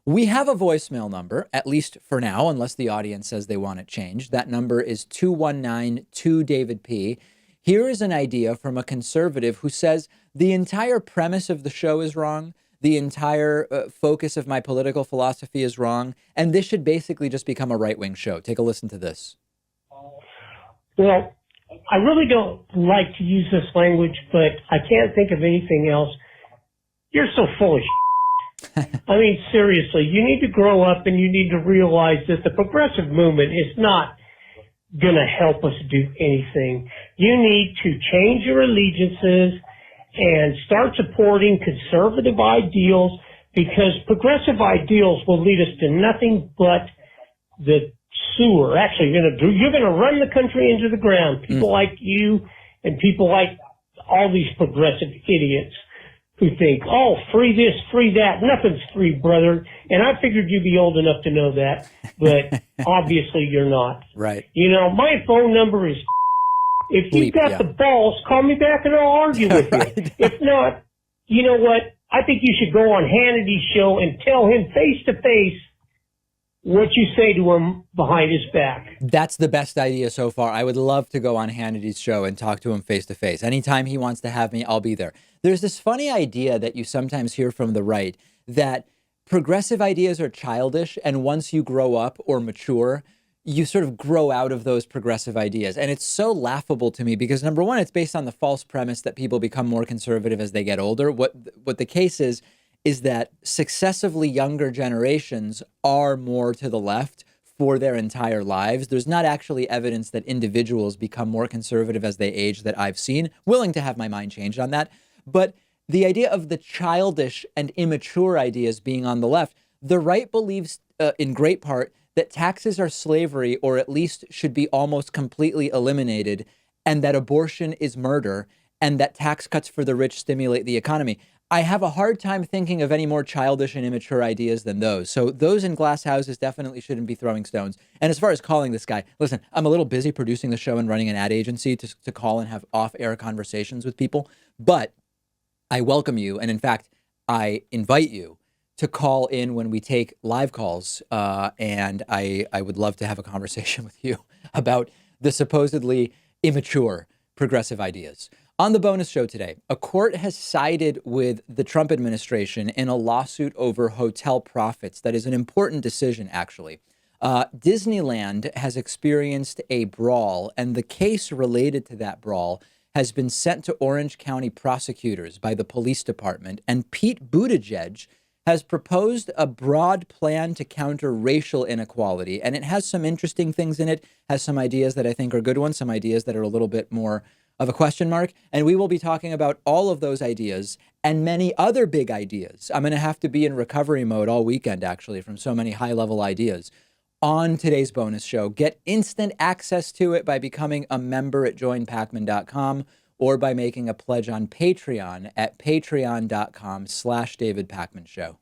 We have a voicemail number, at least for now, unless the audience says they want it changed. That number is 219-2-DAVID-P. Here is an idea from a conservative who says the entire premise of the show is wrong. The entire focus of my political philosophy is wrong. And this should basically just become a right-wing show. Take a listen to this. Well, I really don't like to use this language, but I can't think of anything else. You're so full of shit. I mean, seriously, you need to grow up and you need to realize that the progressive movement is not going to help us do anything. You need to change your allegiances and start supporting conservative ideals, because progressive ideals will lead us to nothing but the sewer. Actually, you're going to run the country into the ground. People like you and people like all these progressive idiots who think, oh, free this, free that. Nothing's free, brother. And I figured you'd be old enough to know that, but obviously you're not. Right. You know, my phone number is, if you've got the balls, call me back and I'll argue with you. If not, you know what? I think you should go on Hannity's show and tell him face to face what you say to him behind his back. That's the best idea so far. I would love to go on Hannity's show and talk to him face to face. Anytime he wants to have me, I'll be there. There's this funny idea that you sometimes hear from the right that progressive ideas are childish, and once you grow up or mature, you sort of grow out of those progressive ideas. And it's so laughable to me because, number one, it's based on the false premise that people become more conservative as they get older. What the case is that successively younger generations are more to the left for their entire lives. There's not actually evidence that individuals become more conservative as they age that I've seen. Willing to have my mind changed on that. But the idea of the childish and immature ideas being on the left, the right believes in great part that taxes are slavery, or at least should be almost completely eliminated, and that abortion is murder, and that tax cuts for the rich stimulate the economy. I have a hard time thinking of any more childish and immature ideas than those. So those in glass houses definitely shouldn't be throwing stones. And as far as calling this guy, listen, I'm a little busy producing the show and running an ad agency to call and have off-air conversations with people. But I welcome you. And in fact, I invite you to call in when we take live calls. And I would love to have a conversation with you about the supposedly immature progressive ideas. On the bonus show today, a court has sided with the Trump administration in a lawsuit over hotel profits. That is an important decision, actually. Disneyland has experienced a brawl, and the case related to that brawl has been sent to Orange County prosecutors by the police department. And Pete Buttigieg has proposed a broad plan to counter racial inequality. And it has some interesting things in it, has some ideas that I think are good ones, some ideas that are a little bit more of a question mark. And we will be talking about all of those ideas and many other big ideas. I'm going to have to be in recovery mode all weekend, actually, from so many high-level ideas on today's bonus show. Get instant access to it by becoming a member at joinpakman.com or by making a pledge on Patreon at patreon.com/David Pakman Show.